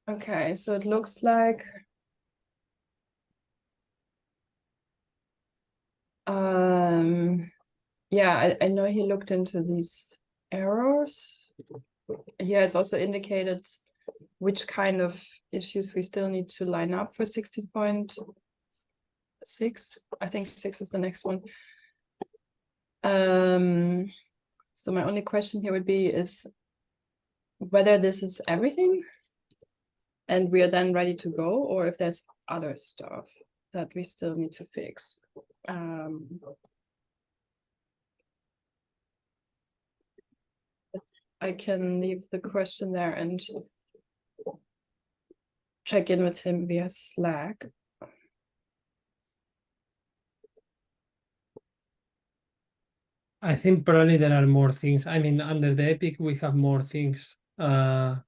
Okay, so it looks like yeah, I know he looked into these errors. He has also indicated which kind of issues we still need to line up for 16.6. I think 6 is the next one. So my only question here would be is whether this is everything and we are then ready to go, or if there's other stuff that we still need to fix. I can leave the question there and check in with him via Slack. I think probably there are more things. I mean, under the Epic, we have more things. But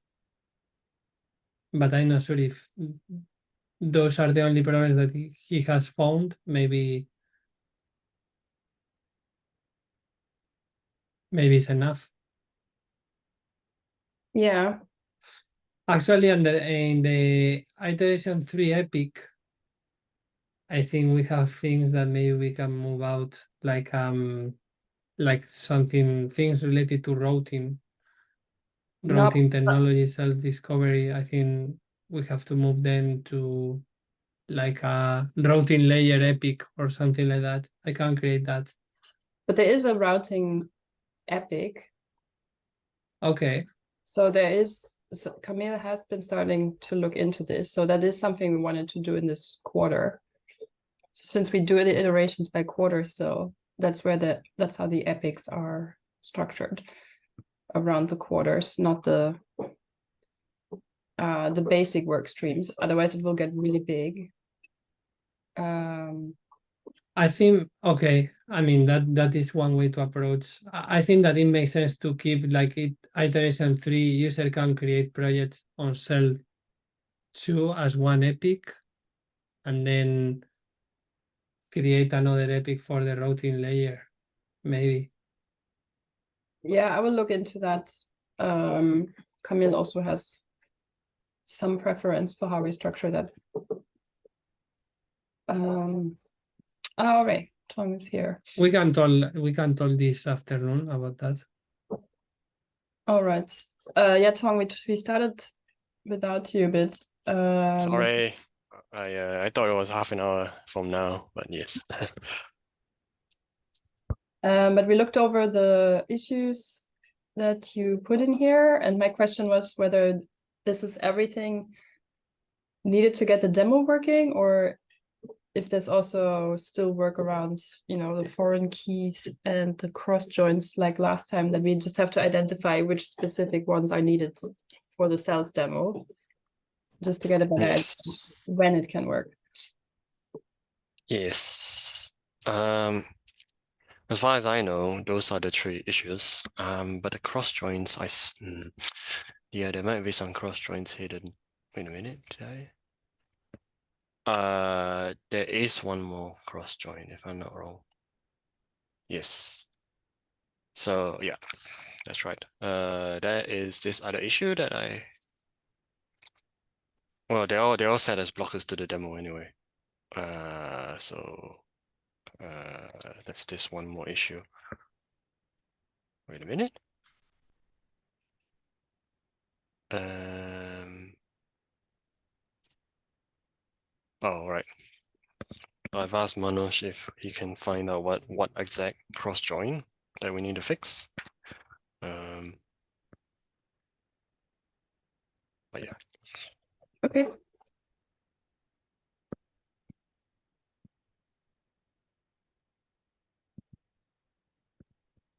I'm not sure if those are the only problems that he has found. Maybe it's enough. Yeah. Actually, in the iteration 3 Epic, I think we have things that maybe we can move out, like things related to routing technology, self-discovery. I think we have to move them to like a routing layer Epic or something like that. I can create that. But there is a routing epic. Okay. So Camille has been starting to look into this. So that is something we wanted to do in this quarter. So since we do the iterations by quarter still, that's how the epics are structured around the quarters, not the basic work streams. Otherwise it will get really big. I think, okay, I mean that is one way to approach. I think that it makes sense to keep like iteration 3 user can create projects on cell 2 as one epic and then create another epic for the routing layer, maybe. Yeah, I will look into that. Camille also has some preference for how we structure that. All right, Tom is here. We can talk this afternoon about that. All right. Yeah, Tom, we started without you a bit. Sorry, I thought it was half an hour from now, but yes. But we looked over the issues that you put in here, and my question was whether this is everything needed to get the demo working, or if there's also still work around, the foreign keys and the cross joints like last time, that we just have to identify which specific ones are needed for the cells demo, just to get a better idea when it can work. Yes. As far as I know, those are the 3 issues. But the cross joints, yeah, there might be some cross joints hidden. Wait a minute, did I? There is one more cross joint, if I'm not wrong. Yes. So yeah, that's right. There is this other issue that well, they all set as blockers to the demo anyway. So that's this one more issue. Wait a minute. Oh, right. I've asked Manoj if he can find out what exact cross join that we need to fix. But yeah. Okay.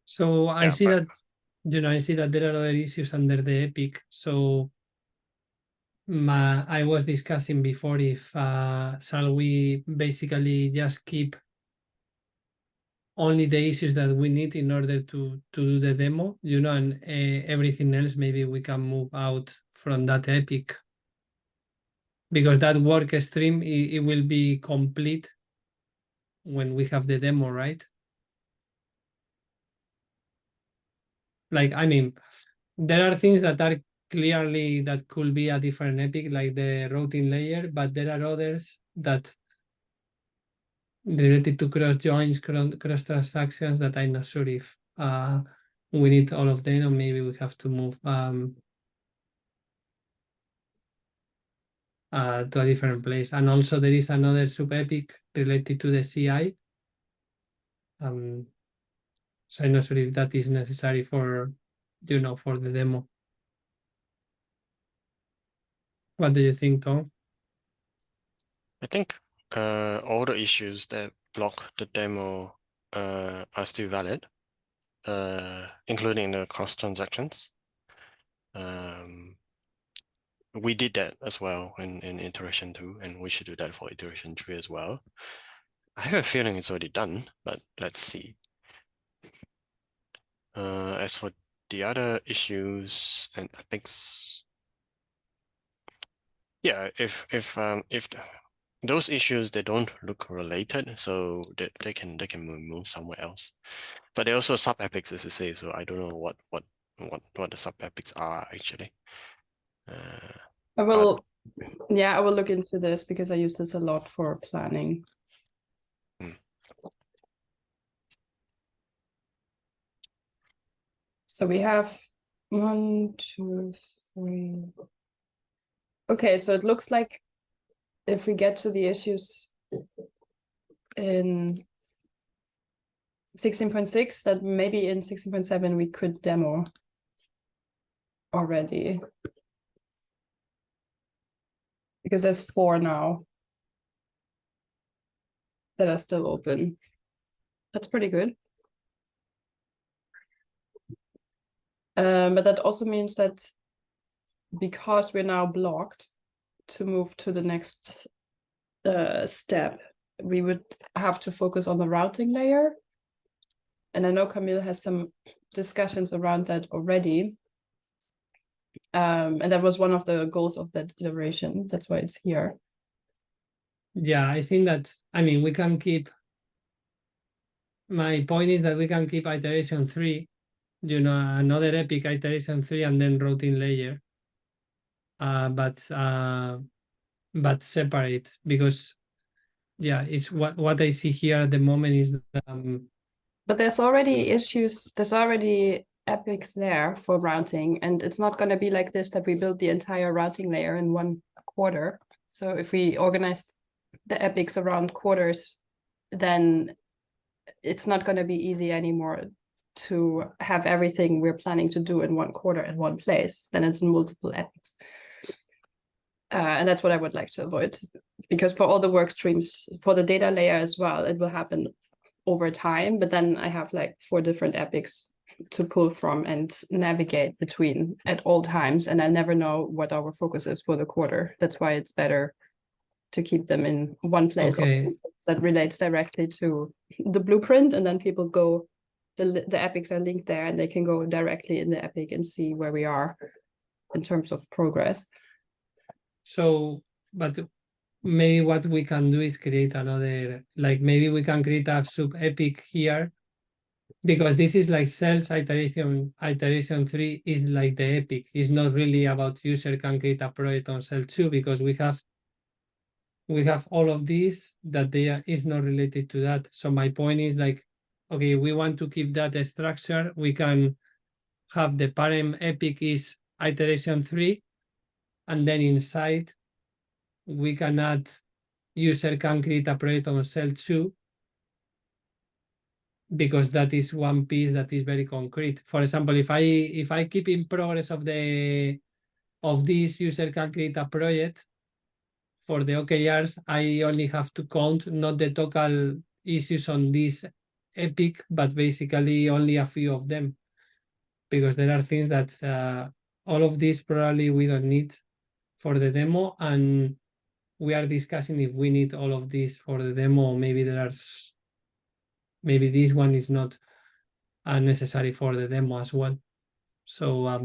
So I see that there are other issues under the Epic. So I was discussing before if shall we basically just keep only the issues that we need in order to do the demo, and everything else maybe we can move out from that Epic, because that work stream it will be complete when we have the demo, right? Like, I mean, there are things that are clearly that could be a different epic, like the routing layer, but there are others that related to cross joins, cross transactions that I'm not sure if we need all of them, or maybe we have to move to a different place. And also there is another sub epic related to the CI. So I'm not sure if that is necessary for, for the demo. What do you think, Tom? I think all the issues that block the demo are still valid, including the cross transactions. We did that as well in iteration 2, and we should do that for iteration 3 as well. I have a feeling it's already done, but let's see. As for the other issues and ethics, yeah, if those issues, they don't look related, so they can move somewhere else. But they're also sub epics, as you say, so I don't know what the sub epics are actually. I will look into this because I use this a lot for planning. So we have 1, 2, 3. Okay, so it looks like if we get to the issues in 16.6, that maybe in 16.7 we could demo already. Because there's 4 now that are still open. That's pretty good. But that also means that because we're now blocked to move to the next step, we would have to focus on the routing layer. And I know Camille has some discussions around that already. And that was one of the goals of that iteration. That's why it's here. Yeah, I think that, we can keep, my point is that we can keep iteration 3, another epic iteration 3 and then routing layer. But separate, because it's what I see here at the moment is but there's already issues, there's already epics there for routing, and it's not going to be like this that we build the entire routing layer in 1 quarter. So if we organize the epics around quarters, then it's not going to be easy anymore to have everything we're planning to do in 1 quarter in one place. Then it's multiple epics. And that's what I would like to avoid, because for all the work streams, for the data layer as well, it will happen over time, but then I have like 4 different epics to pull from and navigate between at all times, and I never know what our focus is for the quarter. That's why it's better to keep them in one place. Okay. That relates directly to the blueprint, and then people go, the epics are linked there, and they can go directly in the epic and see where we are in terms of progress. So, but maybe what we can do is create another, like maybe we can create a sub epic here, because this is like sales iteration 3 is like the epic. It's not really about user can create a project on cell 2, because we have all of these that is not related to that. So my point is like, okay, we want to keep that structure. We can have the parent epic is iteration 3, and then inside we can add user can create a project on cell 2, because that is one piece that is very concrete. For example, if I keep in progress of this user can create a project, for the OKRs, I only have to count not the total issues on this epic, but basically only a few of them, because there are things that all of these probably we don't need for the demo, and we are discussing if we need all of this for the demo. Maybe maybe this one is not necessary for the demo as well. So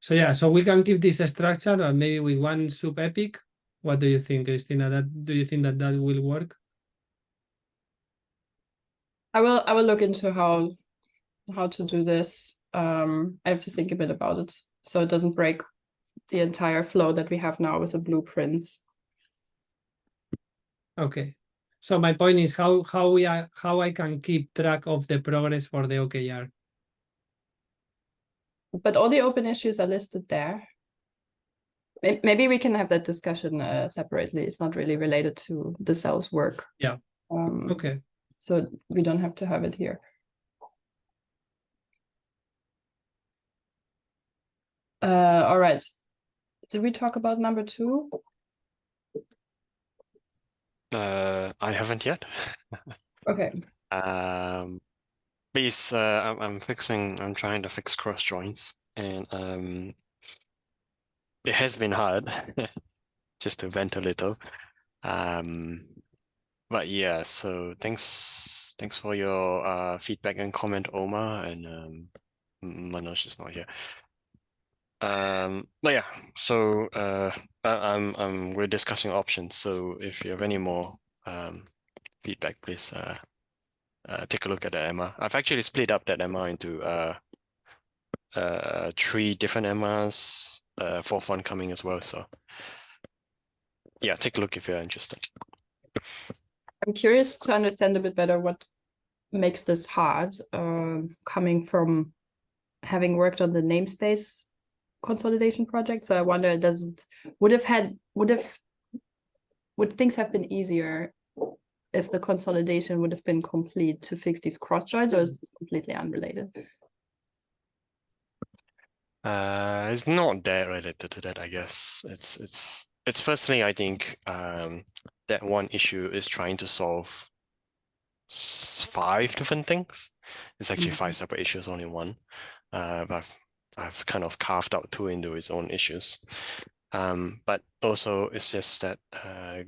so we can keep this structure, maybe with one sub epic. What do you think, Christina? Do you think that will work? I will look into how to do this. I have to think a bit about it. so it doesn't break the entire flow that we have now with the blueprints. Okay. So my point is how I can keep track of the progress for the OKR. But all the open issues are listed there. Maybe we can have that discussion separately. It's not really related to the cell's work. Yeah. Okay. So we don't have to have it here. All right. Did we talk about number 2? I haven't yet. Okay. Please, I'm trying to fix cross joints, and it has been hard just to vent a little. But yeah, so thanks for your feedback and comment, Omar, and Manoj is not here. But yeah, so we're discussing options. So if you have any more feedback, please take a look at the MR. I've actually split up that MR into 3 different MRs, 4th one coming as well. So yeah, take a look if you're interested. I'm curious to understand a bit better what makes this hard, coming from having worked on the namespace consolidation project. So I wonder, would things have been easier if the consolidation would have been complete to fix these cross joins, or is this completely unrelated? It's not that related to that, I guess. It's firstly, I think that one issue is trying to solve 5 different things. It's actually 5 separate issues, only one. But I've kind of carved out 2 into its own issues. But also it's just that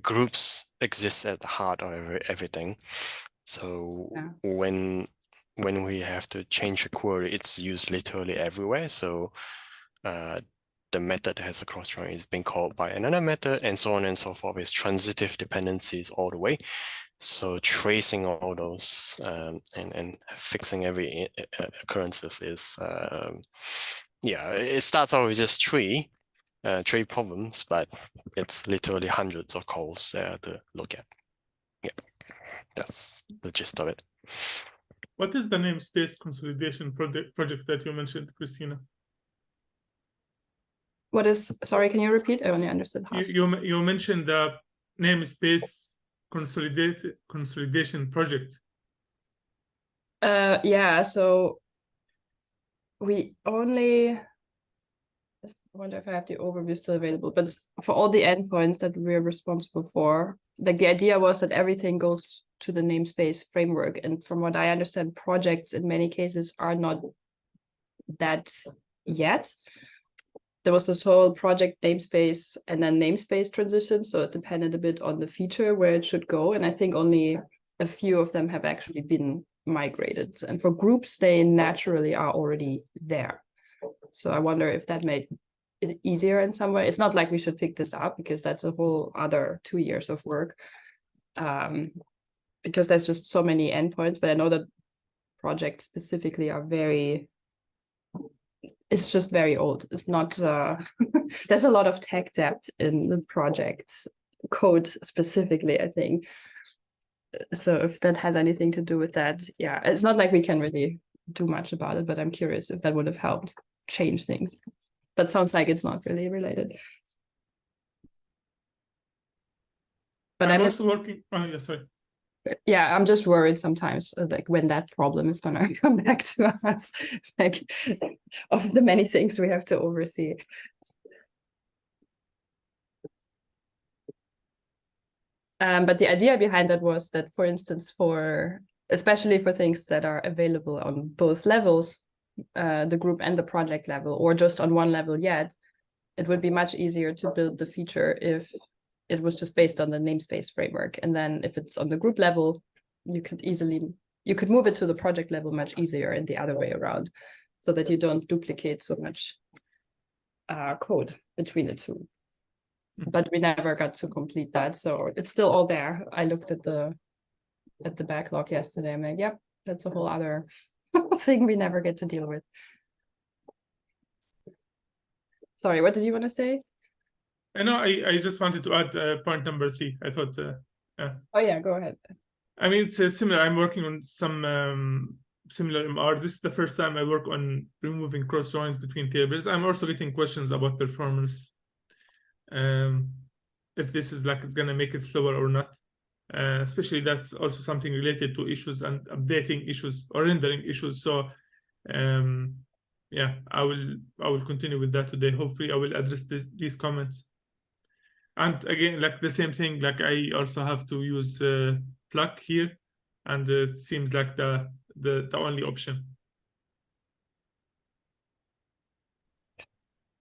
groups exist at the heart of everything. So when we have to change a query, it's used literally everywhere. So the method that has a cross join is being called by another method, and so on and so forth. It's transitive dependencies all the way. So tracing all those and fixing every occurrences is yeah, it starts out with just 3 problems, but it's literally hundreds of calls there to look at. Yeah, that's the gist of it. What is the namespace consolidation project that you mentioned, Christina? What is, sorry, can you repeat? I only understood half. You mentioned the namespace consolidation project. Yeah, so we only, I wonder if I have the overview still available, but for all the endpoints that we're responsible for, like the idea was that everything goes to the namespace framework. And from what I understand, projects in many cases are not that yet. There was this whole project namespace and then namespace transition. So it depended a bit on the feature where it should go. And I think only a few of them have actually been migrated. And for groups, they naturally are already there. So I wonder if that made it easier in some way. It's not like we should pick this up because that's a whole other 2 years of work. Because there's just so many endpoints, but I know that projects specifically are it's just very old. It's not, there's a lot of tech debt in the project code specifically, I think. So if that has anything to do with that, yeah, it's not like we can really do much about it, but I'm curious if that would have helped change things. But sounds like it's not really related. But I'm also working, oh yeah, sorry. Yeah, I'm just worried sometimes, like when that problem is gonna come back to us, like of the many things we have to oversee. But the idea behind that was that, for instance, especially for things that are available on both levels, the group and the project level, or just on one level yet, it would be much easier to build the feature if it was just based on the namespace framework. And then if it's on the group level, you could move it to the project level much easier, and the other way around, so that you don't duplicate so much code between the two. But we never got to complete that, so it's still all there. I looked at the backlog yesterday. I'm like, yep, that's a whole other thing we never get to deal with. Sorry, what did you want to say? I know. I just wanted to add point number 3. I thought. Oh yeah, go ahead. I mean, it's similar. I'm working on some similar MR. This is the first time I work on removing cross joins between tables. I'm also getting questions about performance. If this is like it's gonna make it slower or not. Especially that's also something related to issues and updating issues or rendering issues. So yeah, I will continue with that today. Hopefully I will address these comments. And again, like the same thing, like I also have to use plug here, and it seems like the only option.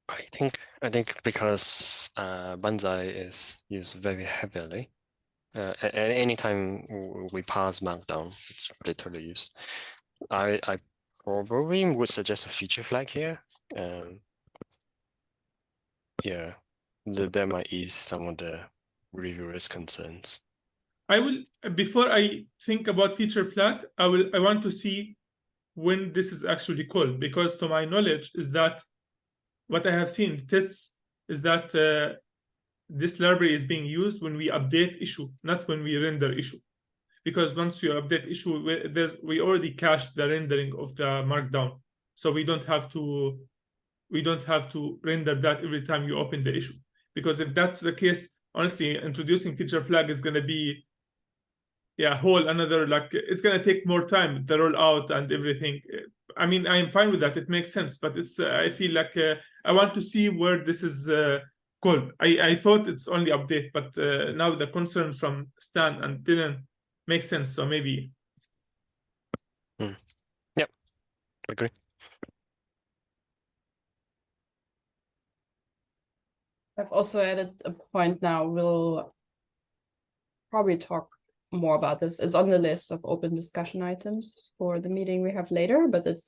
I think because Banzai is used very heavily, and anytime we pass Markdown, it's literally used. I probably would suggest a feature flag here. Yeah, that might ease some of the reviewers' concerns. I will, before I think about feature flag, I want to see when this is actually called, because to my knowledge is that what I have seen tests is that this library is being used when we update issue, not when we render issue. Because once you update issue, we already cached the rendering of the markdown, so we don't have to render that every time you open the issue. Because if that's the case, honestly, introducing feature flag is going to be whole another, like, it's going to take more time, the rollout and everything. I mean, I'm fine with that, it makes sense, but it's I feel like I want to see where this is called. I thought it's only update, but now the concerns from Stan and Dylan make sense, so maybe. Yep, I agree. I've also added a point now. We'll probably talk more about this. It's on the list of open discussion items for the meeting we have later, but it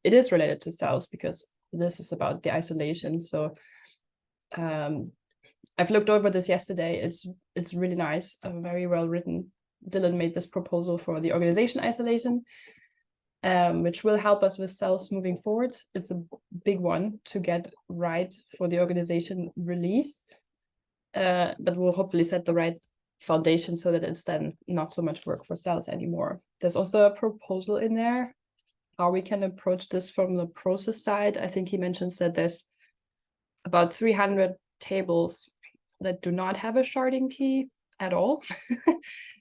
is related to cells because this is about the isolation. So I've looked over this yesterday. It's really nice, very well written. Dylan made this proposal for the organization isolation, which will help us with cells moving forward. It's a big one to get right for the organization release, but we'll hopefully set the right foundation so that it's then not so much work for cells anymore. There's also a proposal in there how we can approach this from the process side. I think he mentions that there's about 300 tables that do not have a sharding key at all.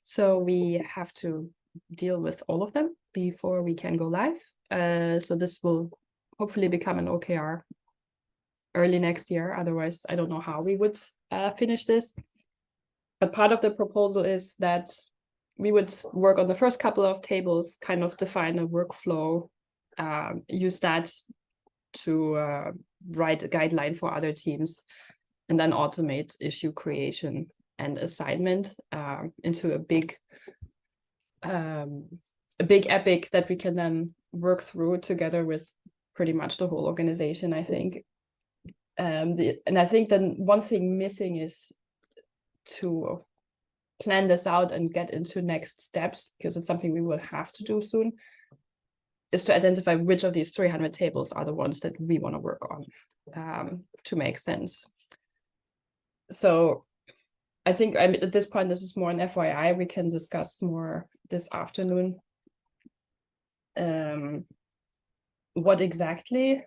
So we have to deal with all of them before we can go live. So this will hopefully become an OKR early next year. Otherwise, I don't know how we would finish this. But part of the proposal is that we would work on the first couple of tables, kind of define a workflow, use that to write a guideline for other teams, and then automate issue creation and assignment into a big epic that we can then work through together with pretty much the whole organization, I think. And I think then one thing missing is to plan this out and get into next steps, because it's something we will have to do soon, is to identify which of these 300 tables are the ones that we want to work on to make sense. So I think at this point, this is more an FYI. We can discuss more this afternoon. What exactly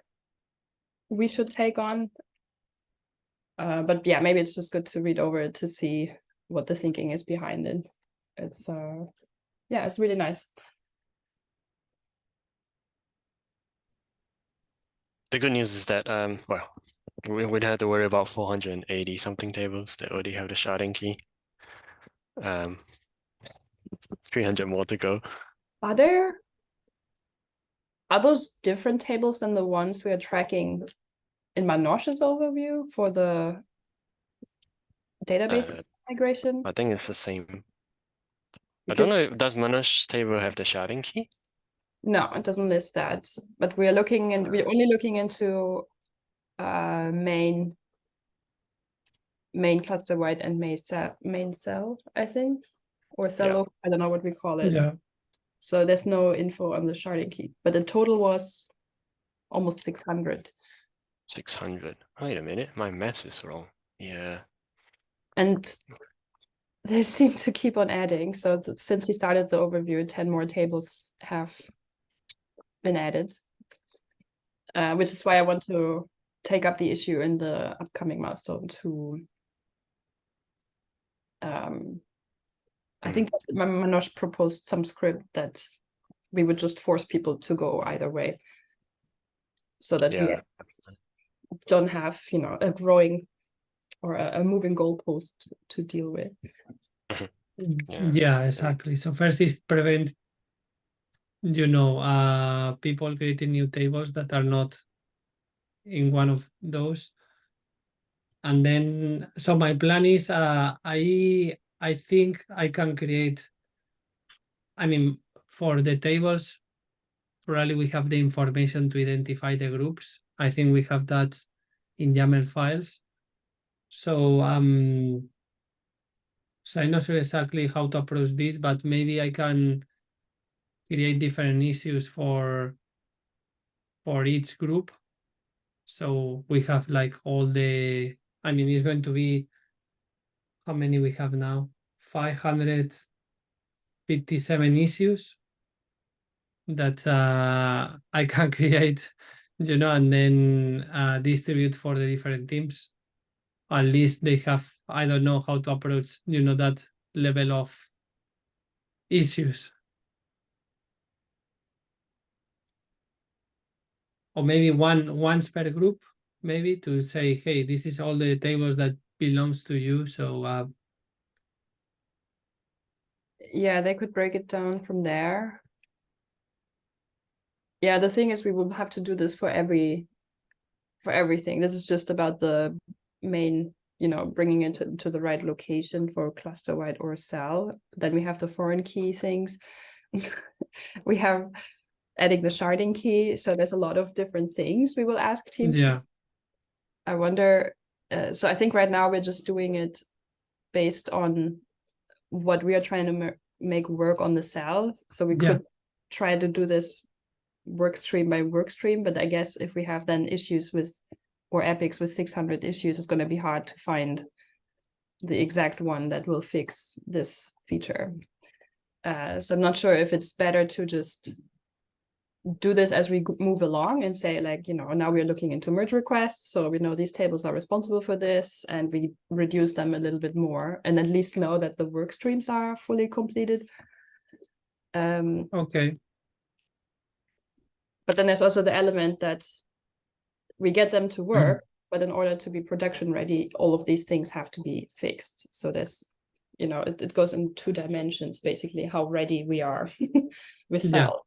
we should take on. But yeah, maybe it's just good to read over it to see what the thinking is behind it. It's it's really nice. The good news is that well, we'd have to worry about 480 something tables that already have the sharding key. 300 more to go. Are those different tables than the ones we are tracking in Manoj's overview for the database migration? I think it's the same. Because, I don't know, does Manoj's table have the sharding key? No, it doesn't list that. But we're only looking into main cluster wide and main cell, I think, or cell. Yeah. I don't know what we call it. Yeah. So there's no info on the sharding key, but the total was almost 600. 600. Wait a minute, my math is wrong. Yeah. And they seem to keep on adding. So since we started the overview, 10 more tables have been added, which is why I want to take up the issue in the upcoming milestone to I think Manoj proposed some script that we would just force people to go either way, so that we Yeah. don't have, you know, a growing or a moving goalpost to deal with. Yeah. Yeah, exactly. So first is prevent, you know, people creating new tables that are not in one of those. And then, so my plan is, I think I can create, I mean, for the tables, probably we have the information to identify the groups. I think we have that in YAML files. So, so I'm not sure exactly how to approach this, but maybe I can create different issues for each group. So we have like all the, I mean, it's going to be, how many we have now? 557 issues that I can create, you know, and then distribute for the different teams. At least they have, I don't know how to approach, you know, that level of issues. Or maybe once per group, maybe to say, hey, this is all the tables that belongs to you. So Yeah, they could break it down from there. Yeah, the thing is we will have to do this for everything. This is just about the main, you know, bringing it to the right location for cluster wide or cell. Then we have the foreign key things. We have adding the sharding key. So there's a lot of different things we will ask teams yeah, to. I wonder, so I think right now we're just doing it based on what we are trying to make work on the cell. So we Yeah. could try to do this work stream by work stream, but I guess if we have then issues with, or epics with 600 issues, it's going to be hard to find the exact one that will fix this feature. So I'm not sure if it's better to just do this as we move along and say, like, you know, now we're looking into merge requests, so we know these tables are responsible for this, and we reduce them a little bit more, and at least know that the work streams are fully completed. Okay. But then there's also the element that we get them to work, but in order to be production ready, all of these things have to be fixed. So there's, you know, it goes in 2 dimensions, basically, how ready we are with cell.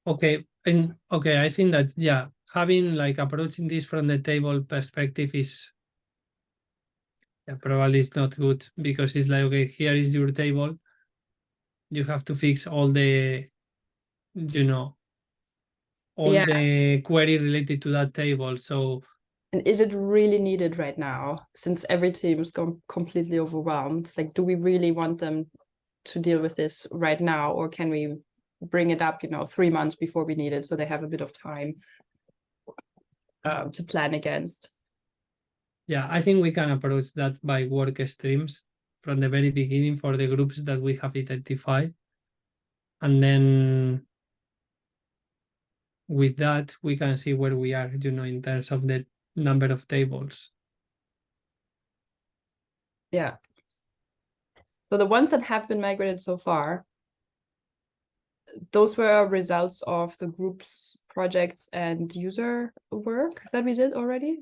Okay. And okay, I think that, yeah, having like approaching this from the table perspective is, yeah, probably it's not good, because it's like, okay, here is your table. You have to fix all the, you know, all Yeah. the query related to that table. So, And is it really needed right now, since every team is completely overwhelmed? Like, do we really want them to deal with this right now, or can we bring it up, you know, 3 months before we need it, so they have a bit of time to plan against? yeah, I think we can approach that by work streams from the very beginning for the groups that we have identified. And then with that, we can see where we are, you know, in terms of the number of tables. Yeah. So the ones that have been migrated so far, those were results of the group's projects and user work that we did already.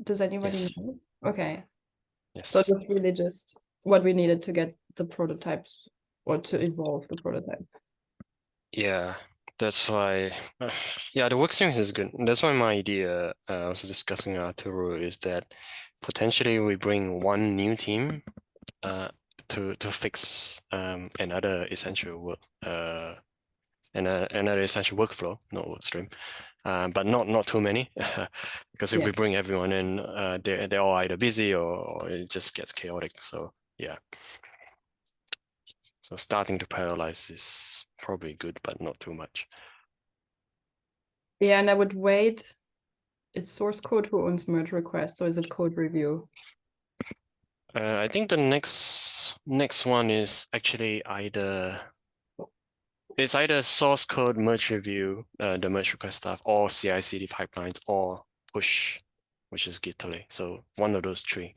Does anybody Yes. know? Okay. Yes. So it's really just what we needed to get the prototypes, or to evolve the prototype. Yeah, that's why. Yeah, the workstream is good. That's why my idea, I was discussing with Arturo, is that potentially we bring one new team, to fix another essential work, another essential workflow, not workstream, but not too many, because if we bring everyone in, they're all either busy or it just gets chaotic. So yeah. So starting to parallelize is probably good, but not too much. Yeah, and I would wait. It's source code who owns merge request, so is it code review? I think the next one is actually it's either source code merge review, the merge request stuff, or CI/CD pipelines, or push, which is GitLab. So one of those three.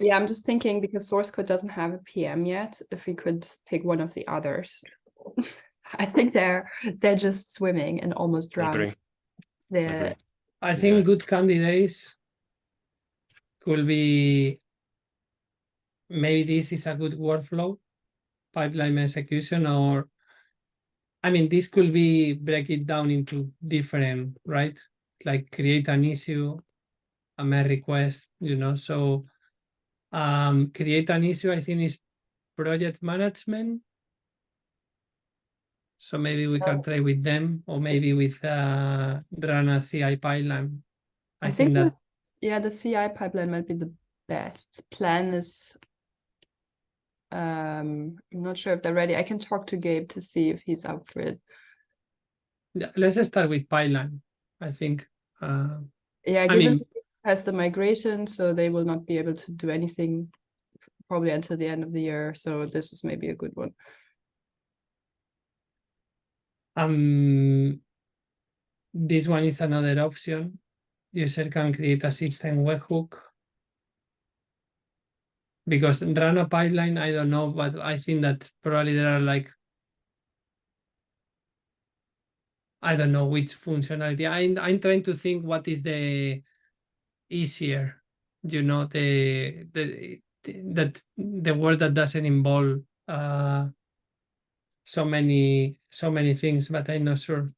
Yeah, I'm just thinking because source code doesn't have a PM yet, if we could pick one of the others. I think they're just swimming and almost drowning. Agree. They're Agree. I think Yeah. good candidates could be, maybe this is a good workflow, pipeline execution, or I mean, this could be break it down into different, right? Like create an issue, a merge request, so create an issue, I think, is project management. So maybe we can try with them, or maybe with run a CI pipeline. I think that yeah, the CI pipeline might be the best. Plan is I'm not sure if they're ready. I can talk to Gabe to see if he's up for it. let's just start with pipeline. I think Yeah, I mean, GitLab has the migration, so they will not be able to do anything probably until the end of the year. So this is maybe a good one. this one is another option. User can create a system webhook. Because run a pipeline, I don't know, but I think that probably there are like, I don't know which functionality. I'm trying to think what is the easier, that the word that doesn't involve so many things, but I'm not sure.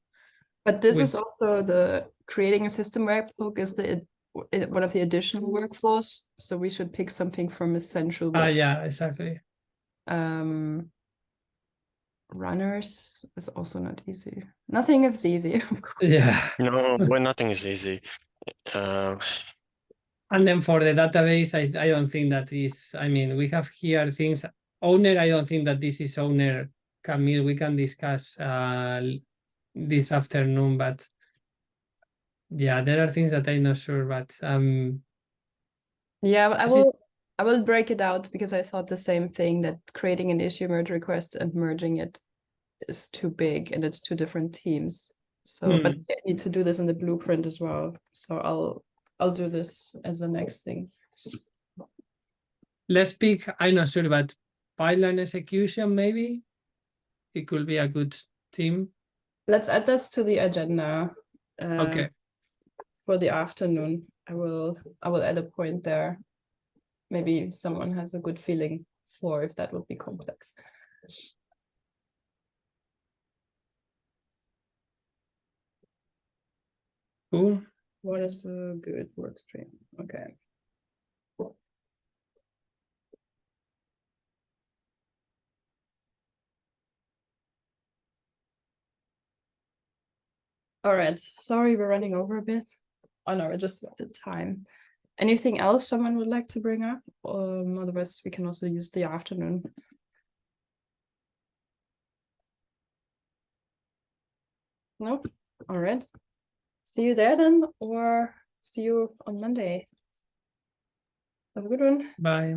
But this With- is also the creating a system webhook is one of the additional workflows. So we should pick something from essential workflow. yeah, exactly. Runners is also not easy. Nothing is easy. Of course. Yeah. No, well, nothing is easy. And then for the database, I don't think that is, I mean, we have here things, owner, I don't think that this is owner. Camille, we can discuss this afternoon, but yeah, there are things that I'm not sure, but Yeah, I think- I will break it out because I thought the same thing, that creating an issue merge request and merging it is too big and it's two different teams. So, but I need to do this in the blueprint as well. So I'll do this as the next thing. let's pick, I'm not sure, but pipeline execution, maybe it could be a good team. Let's add this to the agenda. Okay. For the afternoon, I will add a point there. Maybe someone has a good feeling for if that would be complex. Cool. What is a good work stream? Okay. All right. Sorry, we're running over a bit. Oh no, we're just at the time. Anything else someone would like to bring up? Otherwise, we can also use the afternoon. Nope. All right. See you there then, or see you on Monday. Have a good one. Bye.